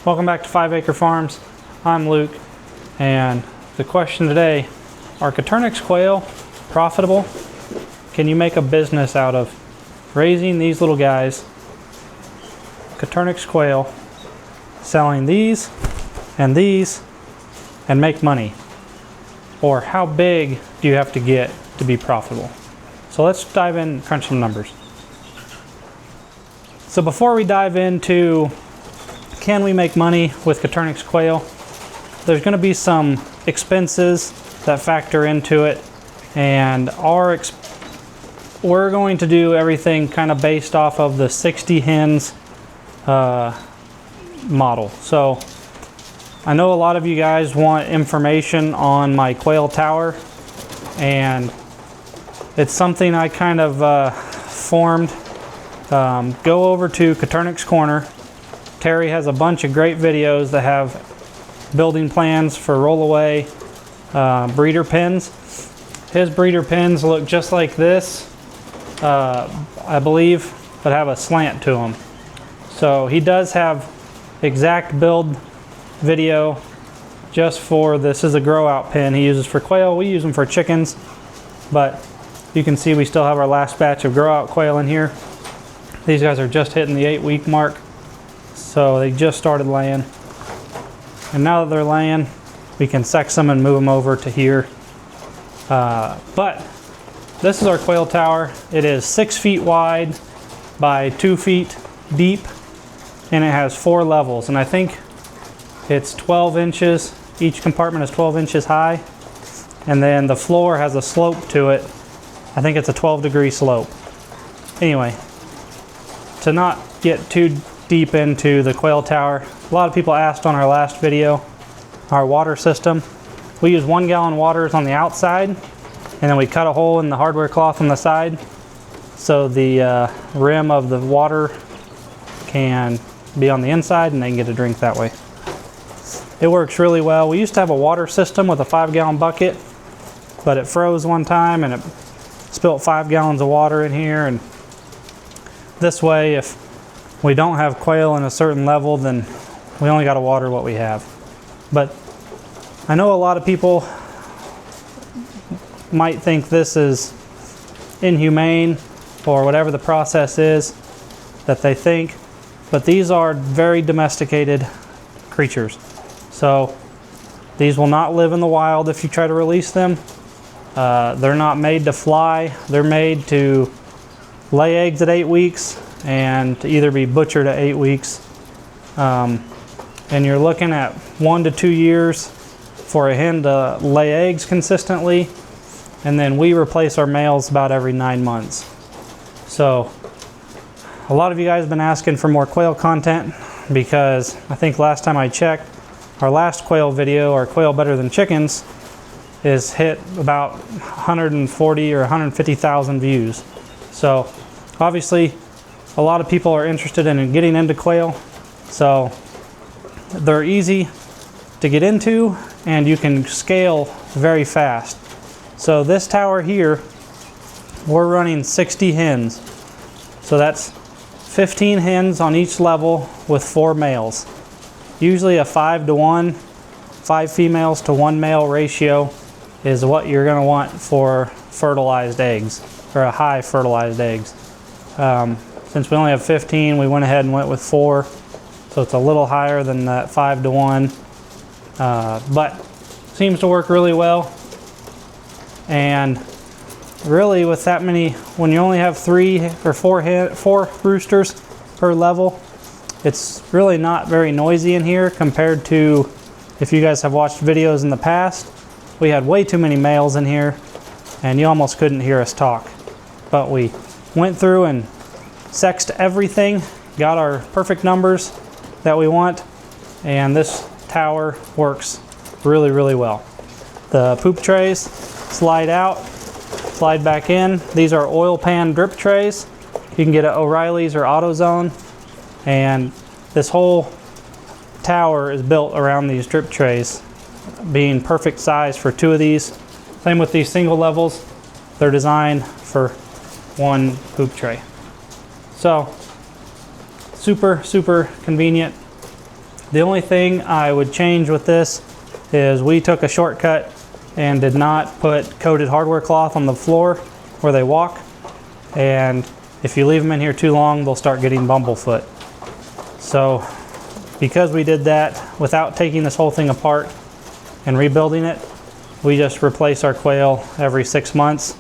Welcome back to 5 Acre Farms. I'm Luke, and the question today, are Coturnix quail profitable? Can you make a business out of raising these little guys, Coturnix quail, selling these, and make money? Or how big do you have to get to be profitable? So let's dive in and crunch some numbers. So before we dive into can we make money with Coturnix quail, there's going to be some expenses that factor into it, and we're going to do everything kind of based off of the 60 hens model. So I know a lot of you guys want information on my quail tower, and it's something I kind of formed. Go over to Coturnix Corner. Terry has a bunch of great videos that have building plans for rollaway breeder pens. His breeder pens look just like this, I believe, but have a slant to them. So he does have exact build video just for this. Is a grow out pen he uses for quail. We use them for chickens, but you can see we still have our last batch of grow out quail in here. These guys are just hitting the 8-week mark. So they just started laying, and now that they're laying, we can sex them and move them over to here. But this is our quail tower. It is 6 feet wide by 2 feet deep, and it has 4 levels, and I think it's 12 inches. Each compartment is 12 inches high, and then the floor has a slope to it. I think it's a 12-degree slope. Anyway, to not get too deep into the quail tower, a lot of people asked on our last video our water system. We use 1 gallon waters on the outside, and then we cut a hole in the hardware cloth on the side so the rim of the water can be on the inside and they can get a drink that way. It works really well. We used to have a water system with a 5-gallon bucket, but it froze one time and it spilt 5 gallons of water in here, and this way, if we don't have quail in a certain level, then we only got to water what we have. But I know a lot of people might think this is inhumane or whatever the process is that they think, but these are very domesticated creatures. So these will not live in the wild if you try to release them. They're not made to fly. They're made to lay eggs at 8 weeks and to either be butchered at 8 weeks. And you're looking at 1 to 2 years for a hen to lay eggs consistently, and then we replace our males about every 9 months. So a lot of you guys have been asking for more quail content, because I think last time I checked, our last quail video, our Quail Better Than Chickens, is hit about 140 or 150,000 views. So obviously a lot of people are interested in getting into quail. So they're easy to get into, and you can scale very fast. So this tower here, we're running 60 hens. So that's 15 hens on each level with 4 males. Usually a 5-to-1, 5 females to 1 male ratio is what you're going to want for fertilized eggs, or a high fertilized eggs. Since we only have 15, we went ahead and went with 4, so it's a little higher than that 5-to-1, but seems to work really well. And really, with that many, when you only have 3 or 4 roosters per level, it's really not very noisy in here compared to, if you guys have watched videos in the past, we had way too many males in here and you almost couldn't hear us talk. But we went through and sexed everything, got our perfect numbers that we want, and this tower works really, really well. The poop trays slide out, slide back in. These are oil pan drip trays. You can get at O'Reilly's or AutoZone, and this whole tower is built around these drip trays, being perfect size for 2 of these. Same with these single levels. They're designed for 1 poop tray. So super, super convenient. The only thing I would change with this is we took a shortcut and did not put coated hardware cloth on the floor where they walk. And if you leave them in here too long, they'll start getting bumblefoot. So because we did that without taking this whole thing apart and rebuilding it, we just replace our quail every 6 months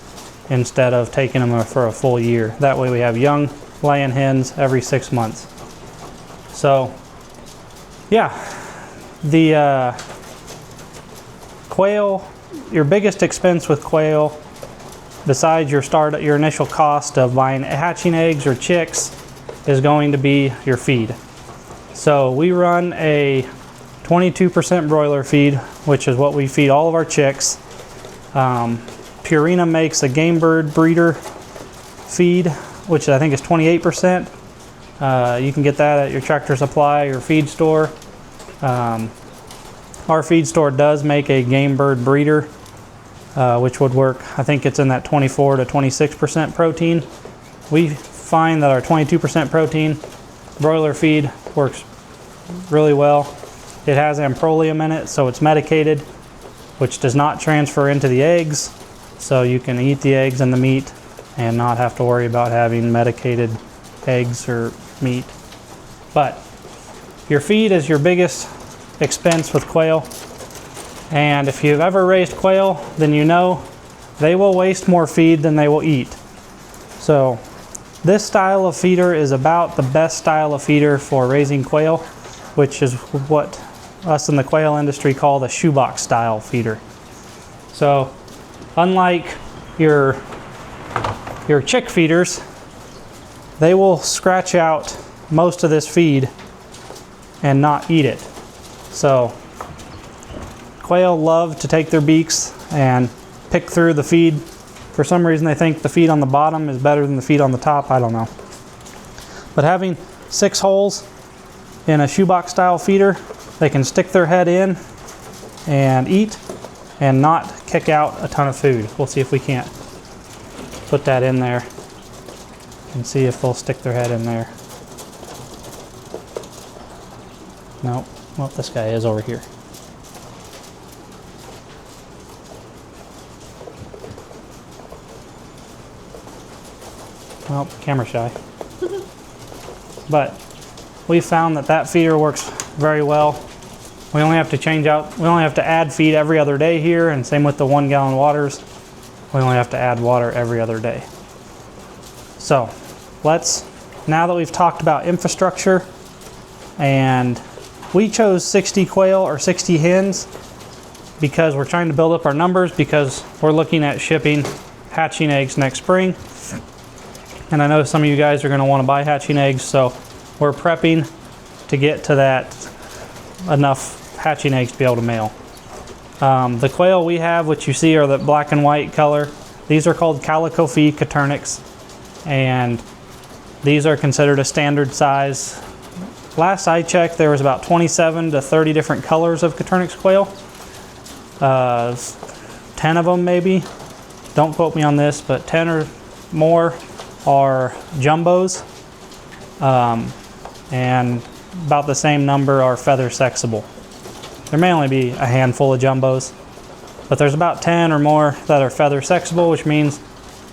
instead of taking them for a full year. That way we have young laying hens every 6 months. So yeah, the quail, your biggest expense with quail, besides your initial cost of buying hatching eggs or chicks, is going to be your feed. So we run a 22% broiler feed, which is what we feed all of our chicks. Purina makes a game bird breeder feed, which I think is 28%. You can get that at your Tractor Supply or feed store. Our feed store does make a game bird breeder, which would work. I think it's in that 24 to 26% protein. We find that our 22% protein broiler feed works really well. It has amprolium in it, so it's medicated, which does not transfer into the eggs. So you can eat the eggs and the meat and not have to worry about having medicated eggs or meat. But your feed is your biggest expense with quail. And if you've ever raised quail, then you know they will waste more feed than they will eat. So this style of feeder is about the best style of feeder for raising quail, which is what us in the quail industry call the shoebox style feeder. So unlike your chick feeders, they will scratch out most of this feed and not eat it. So quail love to take their beaks and pick through the feed. For some reason they think the feed on the bottom is better than the feed on the top, I don't know. But having 6 holes in a shoebox style feeder, they can stick their head in and eat and not kick out a ton of food. We'll see if we can't put that in there and see if they'll stick their head in there. Nope. Well, this guy is over here. Well, camera shy. But we found that feeder works very well. We only have to add feed every other day here, and same with the 1 gallon waters. We only have to add water every other day. So now that we've talked about infrastructure, and we chose 60 quail or 60 hens because we're trying to build up our numbers, because we're looking at shipping hatching eggs next spring. And I know some of you guys are going to want to buy hatching eggs, so we're prepping to get to that enough hatching eggs to be able to mail. The quail we have, which you see are the black and white color, these are called calico feed Coturnix, and these are considered a standard size. Last I checked, there was about 27 to 30 different colors of Coturnix quail. 10 of them maybe, don't quote me on this, but 10 or more are jumbos, and about the same number are feather sexable. There may only be a handful of jumbos, but there's about 10 or more that are feather sexable, which means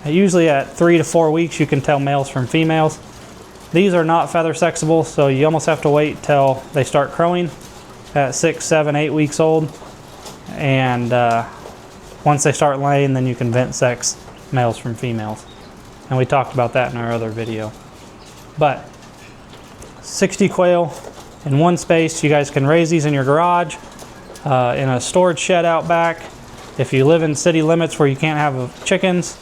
usually at 3 to 4 weeks you can tell males from females. These are not feather sexable, so you almost have to wait till they start crowing at 6, 7, 8 weeks old, and once they start laying, then you can vent sex males from females. And we talked about that in our other video. But 60 quail in one space. You guys can raise these in your garage, in a storage shed out back. If you live in city limits where you can't have chickens,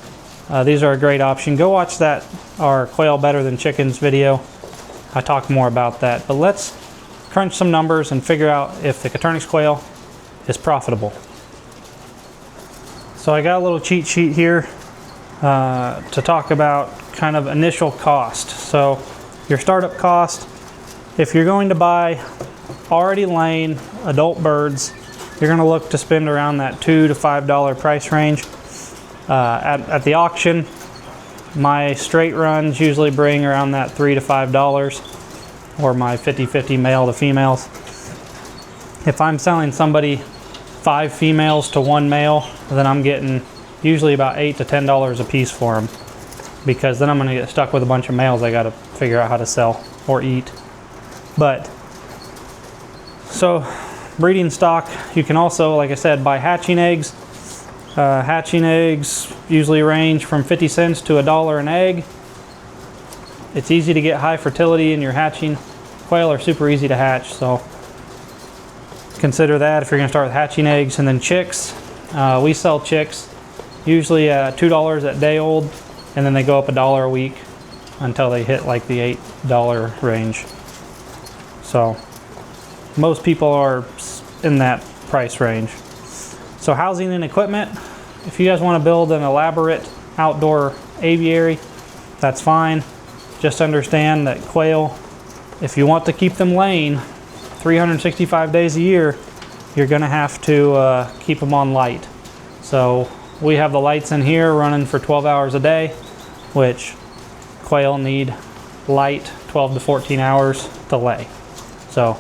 these are a great option. Go watch our quail better than chickens video. I talk more about that. But let's crunch some numbers and figure out if the Coturnix quail is profitable. So I got a little cheat sheet here to talk about kind of initial cost. So your startup cost, if you're going to buy already laying adult birds, you're going to look to spend around that $2 to $5 price range. At the auction, my straight runs usually bring around that $3 to $5, or my 50-50 male to females. if I'm selling somebody 5 females to 1 male, then I'm getting usually about $8 to $10 a piece for them, because then I'm going to get stuck with a bunch of males I got to figure out how to sell or eat. But so breeding stock, you can also, like I said, buy hatching eggs. Hatching eggs usually range from 50 cents to $1 an egg. It's easy to get high fertility in your hatching. Quail are super easy to hatch, so consider that if you're going to start with hatching eggs. And then chicks, we sell chicks usually at $2 at day old, and then they go up $1 a week until they hit like the $8 range. So most people are in that price range. So housing and equipment, if you guys want to build an elaborate outdoor aviary, that's fine. Just understand that quail, if you want to keep them laying 365 days a year, you're going to have to keep them on light. So we have the lights in here running for 12 hours a day, which quail need light 12 to 14 hours to lay. So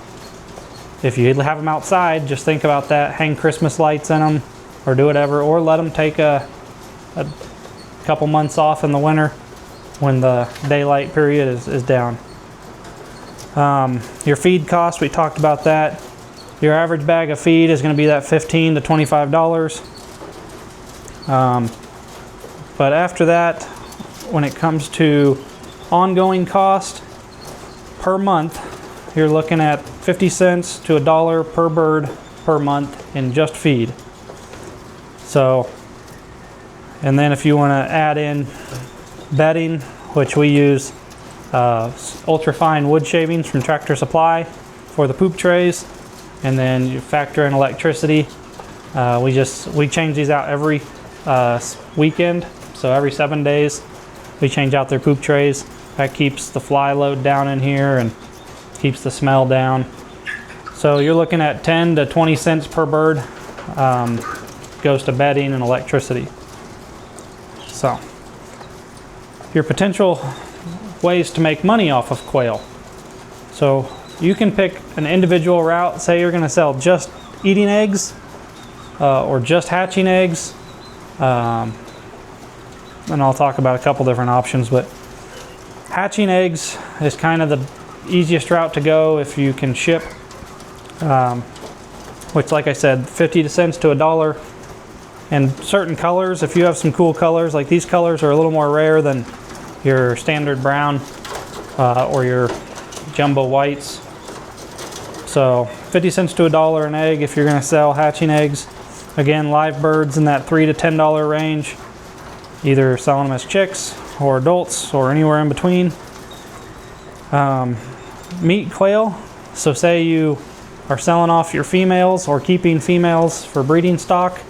if you have them outside, just think about that. Hang Christmas lights in them or do whatever, or let them take a couple months off in the winter when the daylight period is down. Your feed cost, we talked about that. Your average bag of feed is going to be that $15 to $25. But after that, when it comes to ongoing cost per month, you're looking at 50 cents to $1 per bird per month in just feed. So, and then if you want to add in bedding, which we use ultra-fine wood shavings from Tractor Supply for the poop trays, and then you factor in electricity. We change these out every weekend, so every 7 days we change out their poop trays. That keeps the fly load down in here and keeps the smell down. So you're looking at 10 to 20 cents per bird goes to bedding and electricity. So your potential ways to make money off of quail. So you can pick an individual route. Say you're going to sell just eating eggs or just hatching eggs. And I'll talk about a couple different options, but hatching eggs is kind of the easiest route to go if you can ship, which, like I said, 50 cents to $1. And certain colors, if you have some cool colors, like these colors are a little more rare than your standard brown or your jumbo whites. So 50 cents to $1 an egg if you're going to sell hatching eggs. Again, live birds in that $3 to $10 range, either selling them as chicks or adults or anywhere in between. Meat quail, so say you are selling off your females or keeping females for breeding stock,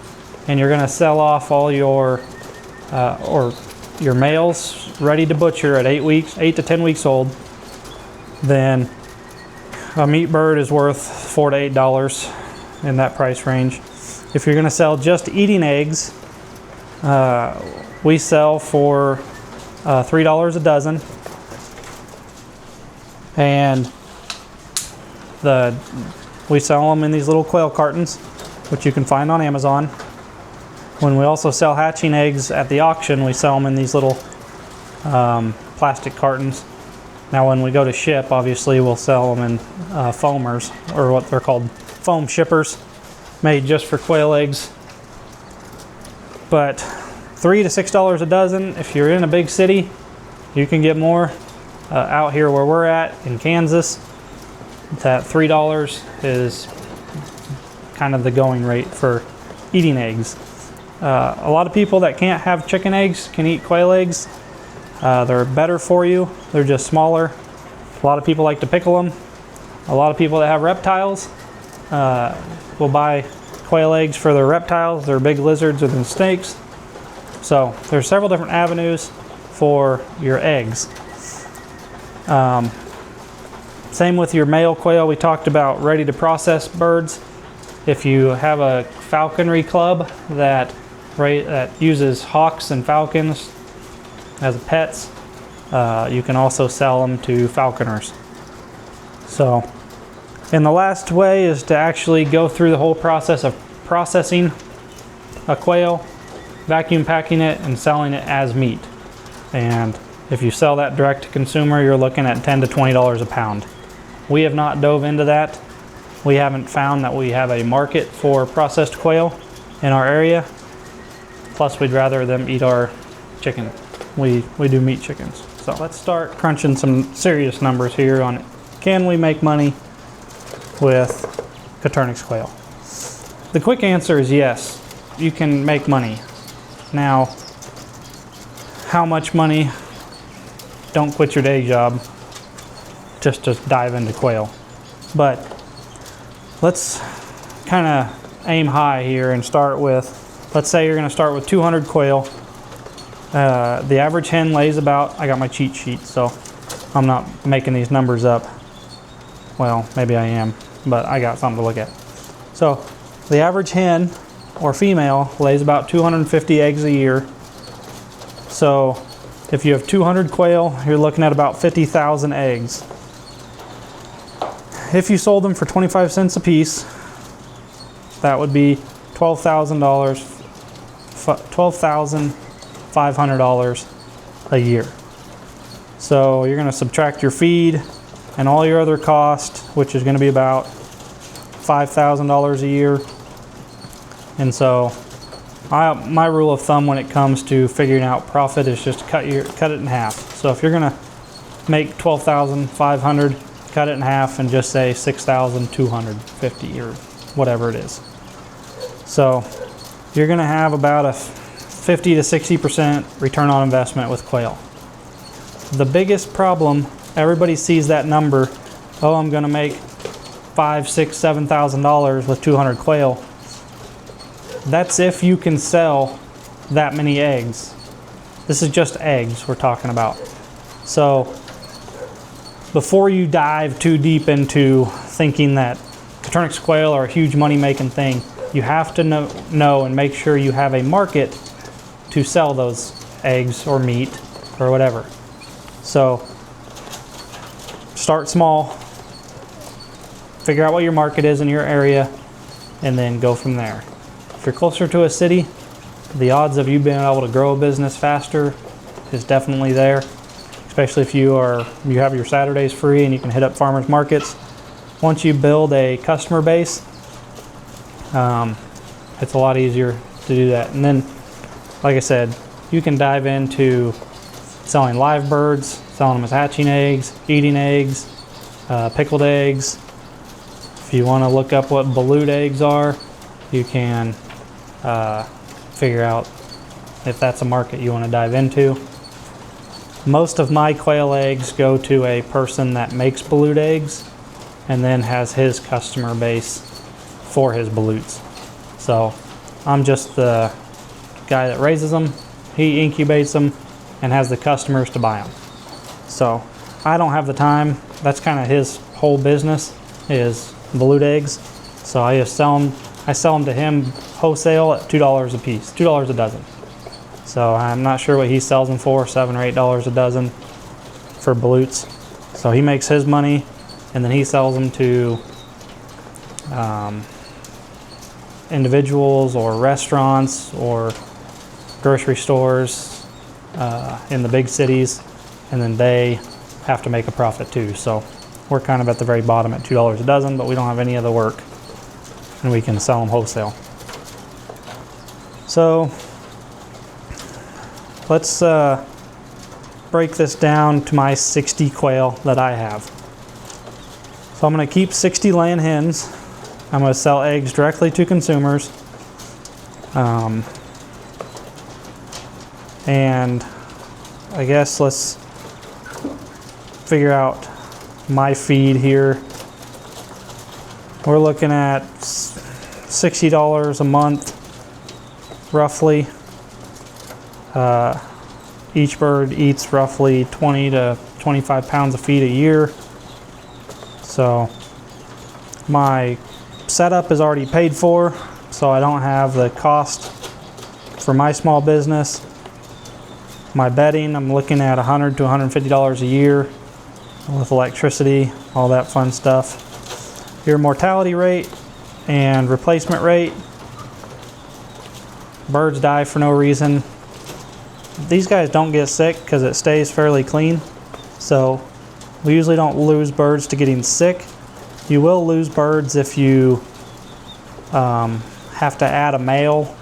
and you're going to sell off all your males ready to butcher at 8 to 10 weeks old, then a meat bird is worth $4 to $8 in that price range. If you're going to sell just eating eggs, we sell for $3 a dozen, and we sell them in these little quail cartons, which you can find on Amazon. When we also sell hatching eggs at the auction, we sell them in these little plastic cartons. Now when we go to ship, obviously we'll sell them in foamers, or what they're called, foam shippers, made just for quail eggs. But $3 to $6 a dozen. If you're in a big city, you can get more. Out here where we're at in Kansas, that $3 is kind of the going rate for eating eggs. A lot of people that can't have chicken eggs can eat quail eggs. They're better for you. They're just smaller. A lot of people like to pickle them. A lot of people that have reptiles will buy quail eggs for their reptiles, their big lizards or their snakes. So there's several different avenues for your eggs. Same with your male quail. We talked about ready to process birds. If you have a falconry club that uses hawks and falcons as pets, you can also sell them to falconers. So And the last way is to actually go through the whole process of processing a quail, vacuum packing it, and selling it as meat. And if you sell that direct to consumer, you're looking at $10 to $20 a pound. We have not dove into that. We haven't found that we have a market for processed quail in our area. Plus, we'd rather them eat our chicken. We do meat chickens. So let's start crunching some serious numbers here on can we make money with Coturnix quail. The quick answer is yes, you can make money. Now, how much money? Don't quit your day job just to dive into quail. But let's kind of aim high here and start with, let's say you're going to start with 200 quail. The average hen lays about, I got my cheat sheet, so I'm not making these numbers up. Well, maybe I am, but I got something to look at. So the average hen or female lays about 250 eggs a year. So if you have 200 quail, you're looking at about 50,000 eggs. If you sold them for 25 cents a piece, that would be $12,500 a year. So you're going to subtract your feed and all your other costs, which is going to be about $5,000 a year. And so my rule of thumb when it comes to figuring out profit is just cut it in half. So if you're going to make $12,500, cut it in half and just say $6,250 or whatever it is. So you're going to have about a 50 to 60% return on investment with quail. The biggest problem, everybody sees that number, oh, I'm going to make $5,000, $6,000, $7,000 with 200 quail. That's if you can sell that many eggs. This is just eggs we're talking about. So before you dive too deep into thinking that Coturnix quail are a huge money-making thing, you have to know and make sure you have a market to sell those eggs or meat or whatever. So start small, figure out what your market is in your area, and then go from there. If you're closer to a city, the odds of you being able to grow a business faster is definitely there, especially if you have your Saturdays free and you can hit up farmers markets. Once you build a customer base, it's a lot easier to do that. And then, like I said, you can dive into selling live birds, selling them as hatching eggs, eating eggs, pickled eggs. If you want to look up what balut eggs are, you can figure out if that's a market you want to dive into. Most of my quail eggs go to a person that makes balut eggs and then has his customer base for his balutes. So I'm just the guy that raises them, he incubates them, and has the customers to buy them. So I don't have the time. That's kind of his whole business is balut eggs. So I just sell them to him wholesale at $2 a piece, $2 a dozen. So I'm not sure what he sells them for, $7 or $8 a dozen for balutes. So he makes his money, and then he sells them to individuals or restaurants or grocery stores in the big cities, and then they have to make a profit too. So we're kind of at the very bottom at $2 a dozen, but we don't have any other work, and we can sell them wholesale. So let's break this down to my 60 quail that I have. So I'm going to keep 60 laying hens. I'm going to sell eggs directly to consumers. And I guess let's figure out my feed here. We're looking at $60 a month, roughly. Each bird eats roughly 20 to 25 pounds of feed a year. So my setup is already paid for, so I don't have the cost for my small business. My bedding, I'm looking at $100 to $150 a year with electricity, all that fun stuff. your mortality rate and replacement rate. Birds die for no reason. These guys don't get sick because it stays fairly clean. So we usually don't lose birds to getting sick. You will lose birds if you have to add a male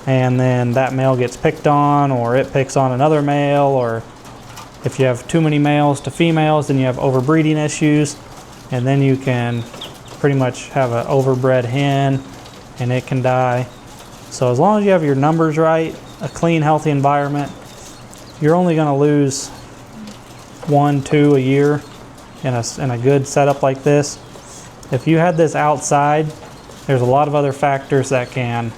and then that male gets picked on, or it picks on another male, or if you have too many males to females, then you have overbreeding issues, and then you can pretty much have an overbred hen and it can die. So as long as you have your numbers right, a clean, healthy environment, you're only going to lose 1, 2 a year in a good setup like this. If you had this outside, there's a lot of other factors that can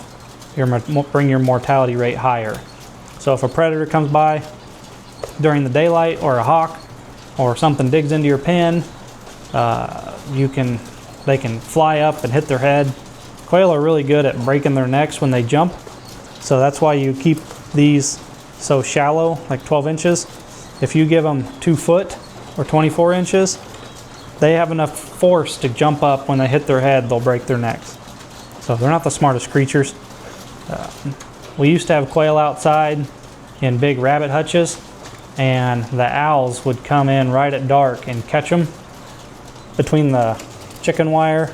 bring your mortality rate higher. So if a predator comes by during the daylight, or a hawk or something digs into your pen, they can fly up and hit their head. Quail are really good at breaking their necks when they jump, so that's why you keep these so shallow, like 12 inches. If you give them 2 foot or 24 inches, they have enough force to jump up. When they hit their head, they'll break their necks. So they're not the smartest creatures. We used to have quail outside in big rabbit hutches, and the owls would come in right at dark and catch them between the chicken wire,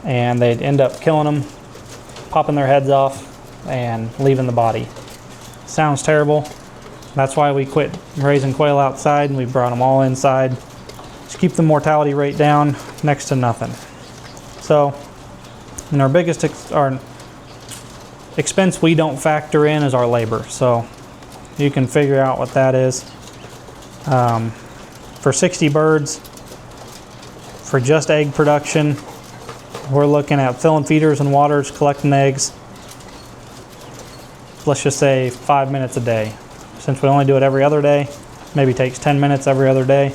and they'd end up killing them, popping their heads off, and leaving the body. Sounds terrible. That's why we quit raising quail outside and we brought them all inside to keep the mortality rate down next to nothing. So, and our biggest expense we don't factor in is our labor. So you can figure out what that is. For 60 birds, for just egg production, we're looking at filling feeders and waters, collecting eggs, let's just say 5 minutes a day. Since we only do it every other day, maybe takes 10 minutes every other day.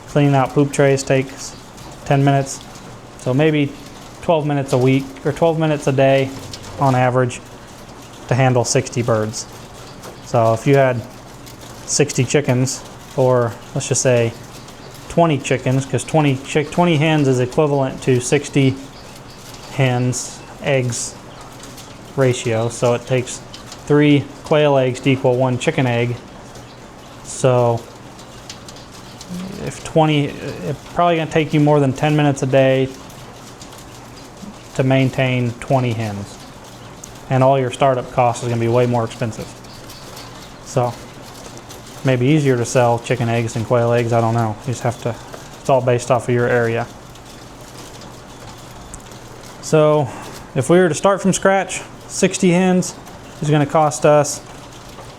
Cleaning out poop trays takes 10 minutes. So maybe 12 minutes a week, or 12 minutes a day on average to handle 60 birds. So if you had 60 chickens, or let's just say 20 chickens, because 20 hens is equivalent to 60 hens eggs ratio. So it takes 3 quail eggs to equal 1 chicken egg. So if 20, it's probably going to take you more than 10 minutes a day to maintain 20 hens. And all your startup costs is going to be way more expensive. So maybe easier to sell chicken eggs than quail eggs, I don't know. You just have to, it's all based off of your area. So if we were to start from scratch, 60 hens is going to cost us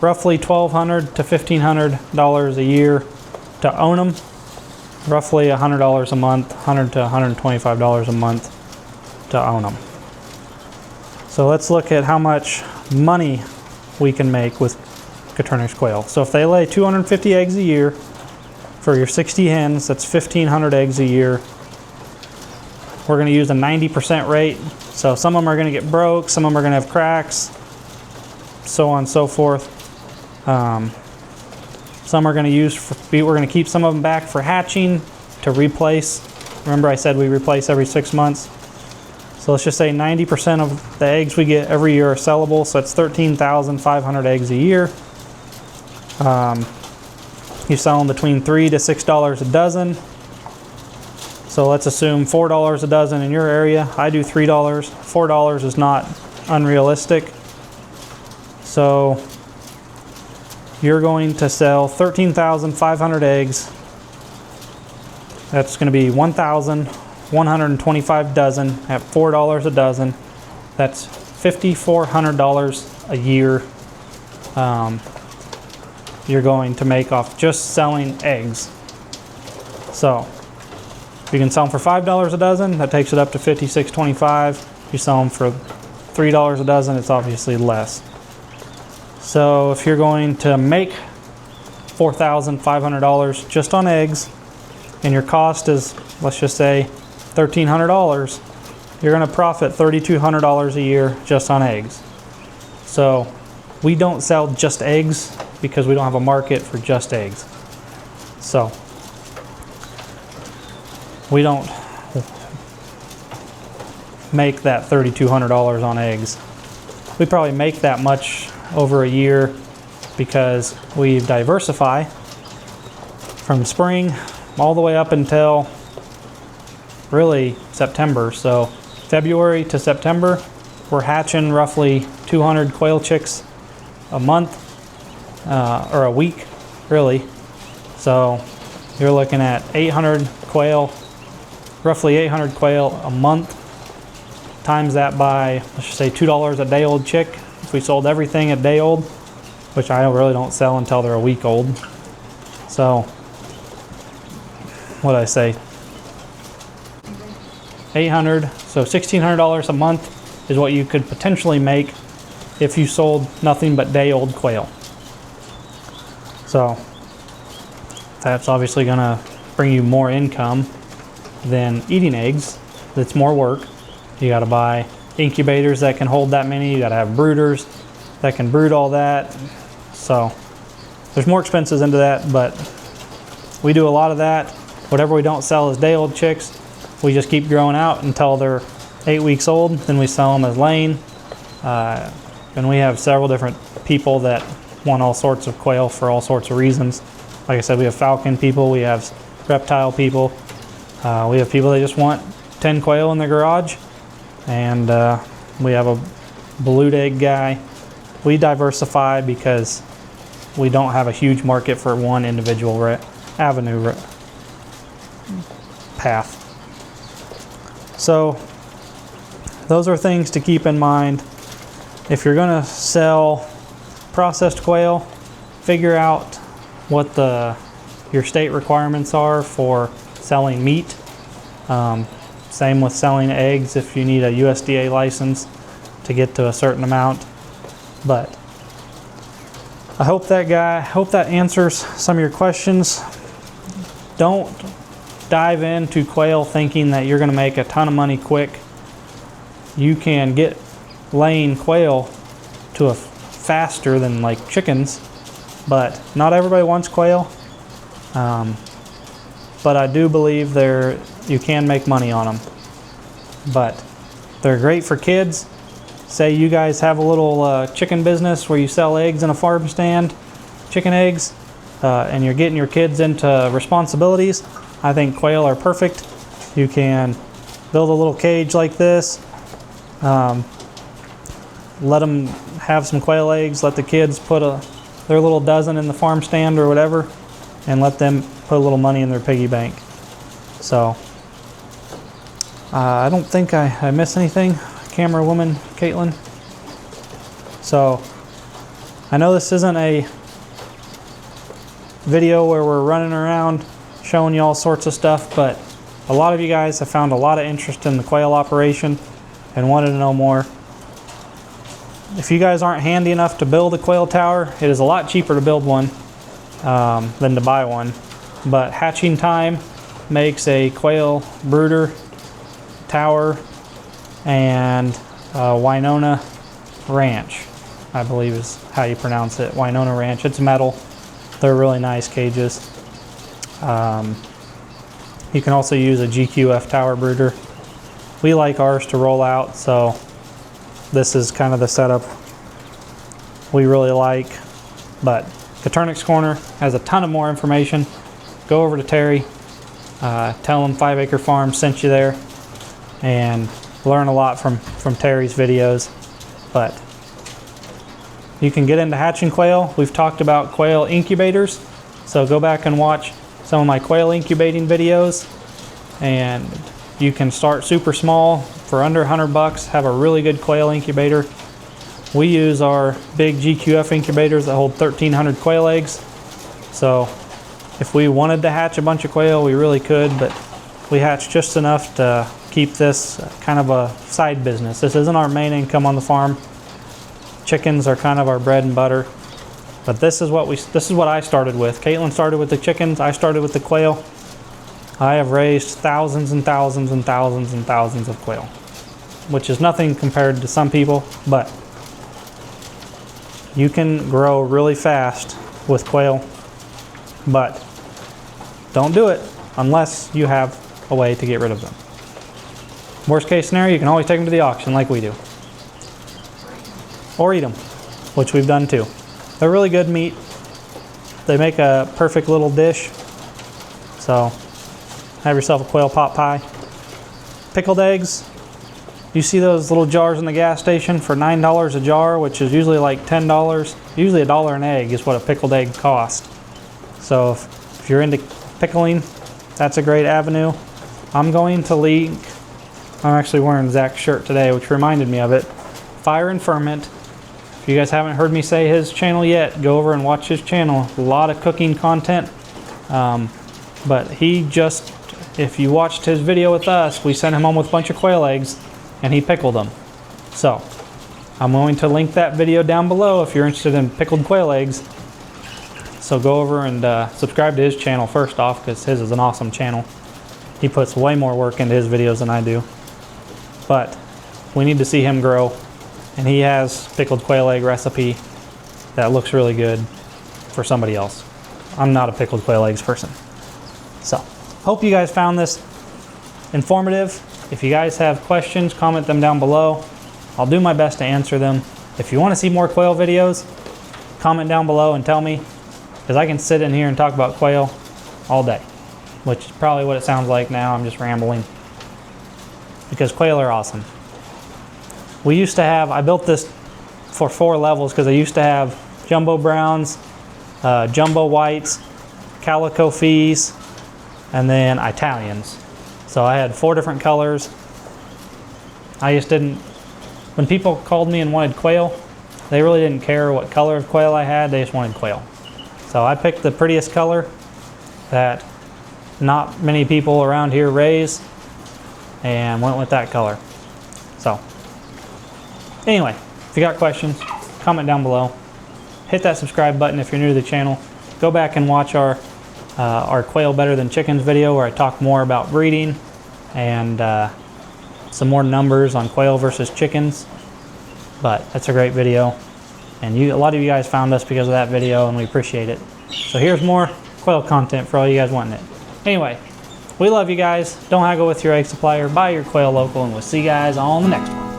roughly $1,200 to $1,500 a year to own them. Roughly $100 a month, $100 to $125 a month to own them. So let's look at how much money we can make with Coturnix quail. So if they lay 250 eggs a year, for your 60 hens, that's 1,500 eggs a year. We're going to use a 90% rate. So some of them are going to get broke, some of them are going to have cracks, so on and so forth. Some are going to use, we're going to keep some of them back for hatching to replace. Remember I said we replace every 6 months. So let's just say 90% of the eggs we get every year are sellable. So it's 13,500 eggs a year. You sell them between $3 to $6 a dozen. So let's assume $4 a dozen in your area. I do $3. $4 is not unrealistic. So you're going to sell 13,500 eggs. That's going to be 1,125 dozen at $4 a dozen. That's $5,400 a year. You're going to make off just selling eggs. So if you can sell them for $5 a dozen, that takes it up to $56.25. If you sell them for $3 a dozen, it's obviously less. So if you're going to make $4,500 just on eggs, and your cost is, let's just say, $1,300, you're going to profit $3,200 a year just on eggs. So we don't sell just eggs because we don't have a market for just eggs. So we don't make that $3,200 on eggs. We probably make that much over a year because we diversify from spring all the way up until really September. So February to September, we're hatching roughly 200 quail chicks a month, or a week, really. So you're looking at 800 quail, roughly 800 quail a month. Times that by, let's just say $2 a day old chick. If we sold everything a day old, which I really don't sell until they're a week old. So, what did I say? 800, so $1,600 a month is what you could potentially make if you sold nothing but day old quail. So, that's obviously gonna bring you more income than eating eggs. That's more work. You gotta buy incubators that can hold that many. You gotta have brooders that can brood all that. So there's more expenses into that, but we do a lot of that. Whatever we don't sell as day old chicks, we just keep growing out until they're 8 weeks old. Then we sell them as laying. And we have several different people that want all sorts of quail for all sorts of reasons. Like I said, we have falcon people, we have reptile people, we have people that just want 10 quail in their garage, and we have a blue egg guy. We diversify because we don't have a huge market for one individual avenue path. So those are things to keep in mind. If you're going to sell processed quail, figure out what your state requirements are for selling meat. Same with selling eggs if you need a USDA license to get to a certain amount. But I hope that answers some of your questions. Don't dive into quail thinking that you're going to make a ton of money quick. You can get laying quail to a faster than like chickens, but not everybody wants quail. But I do believe you can make money on them. But they're great for kids. Say you guys have a little chicken business where you sell eggs in a farm stand, chicken eggs, and you're getting your kids into responsibilities. I think quail are perfect. You can build a little cage like this, let them have some quail eggs, let the kids put their little dozen in the farm stand or whatever, and let them put a little money in their piggy bank. So I don't think I missed anything. Camera woman, Caitlin. So I know this isn't a video where we're running around showing you all sorts of stuff, but a lot of you guys have found a lot of interest in the quail operation and wanted to know more. If you guys aren't handy enough to build a quail tower, it is a lot cheaper to build one than to buy one. But Hatching Time makes a quail brooder tower, and Winona Ranch, I believe is how you pronounce it. Winona Ranch. It's metal. They're really nice cages. You can also use a GQF tower brooder. We like ours to roll out, so this is kind of the setup we really like. But Coturnix Corner has a ton of more information. Go over to Terry, tell him 5 Acre Farm sent you there, and learn a lot from Terry's videos. But you can get into hatching quail. We've talked about quail incubators, so go back and watch some of my quail incubating videos, and you can start super small for under $100, have a really good quail incubator. We use our big GQF incubators that hold 1,300 quail eggs. So if we wanted to hatch a bunch of quail, we really could, but we hatch just enough to keep this kind of a side business. This isn't our main income on the farm. Chickens are kind of our bread and butter. But this is what I started with. Caitlin started with the chickens, I started with the quail. I have raised thousands and thousands and thousands and thousands of quail, which is nothing compared to some people, but you can grow really fast with quail, but don't do it unless you have a way to get rid of them. Worst case scenario, you can always take them to the auction like we do. Or eat them, which we've done too. They're really good meat. They make a perfect little dish. So have yourself a quail pot pie. Pickled eggs. You see those little jars in the gas station for $9 a jar, which is usually like $10. Usually $1 an egg is what a pickled egg costs. So if you're into pickling, that's a great avenue. I'm going to link, I'm actually wearing Zach's shirt today, which reminded me of it. Fire and Ferment. If you guys haven't heard me say his channel yet, go over and watch his channel. A lot of cooking content. But he just, if you watched his video with us, we sent him home with a bunch of quail eggs and he pickled them. So I'm going to link that video down below if you're interested in pickled quail eggs. So go over and subscribe to his channel first off, because his is an awesome channel. He puts way more work into his videos than I do. But we need to see him grow. And he has pickled quail egg recipe that looks really good for somebody else. I'm not a pickled quail eggs person. So hope you guys found this informative. If you guys have questions, comment them down below. I'll do my best to answer them. If you want to see more quail videos, comment down below and tell me, because I can sit in here and talk about quail all day, which is probably what it sounds like now. I'm just rambling, because quail are awesome. We used to have, I built this for 4 levels because I used to have jumbo browns, jumbo whites, calico fees, and then Italians. So I had 4 different colors. I just didn't, when people called me and wanted quail, they really didn't care what color of quail I had, they just wanted quail. So I picked the prettiest color that not many people around here raise and went with that color. So anyway, if you got questions, comment down below. Hit that subscribe button if you're new to the channel. Go back and watch our Quail Better Than Chickens video, where I talk more about breeding and some more numbers on quail versus chickens. But that's a great video. And a lot of you guys found us because of that video, and we appreciate it. So here's more quail content for all you guys wanting it. Anyway, we love you guys. Don't haggle with your egg supplier. Buy your quail local, and we'll see you guys on the next one.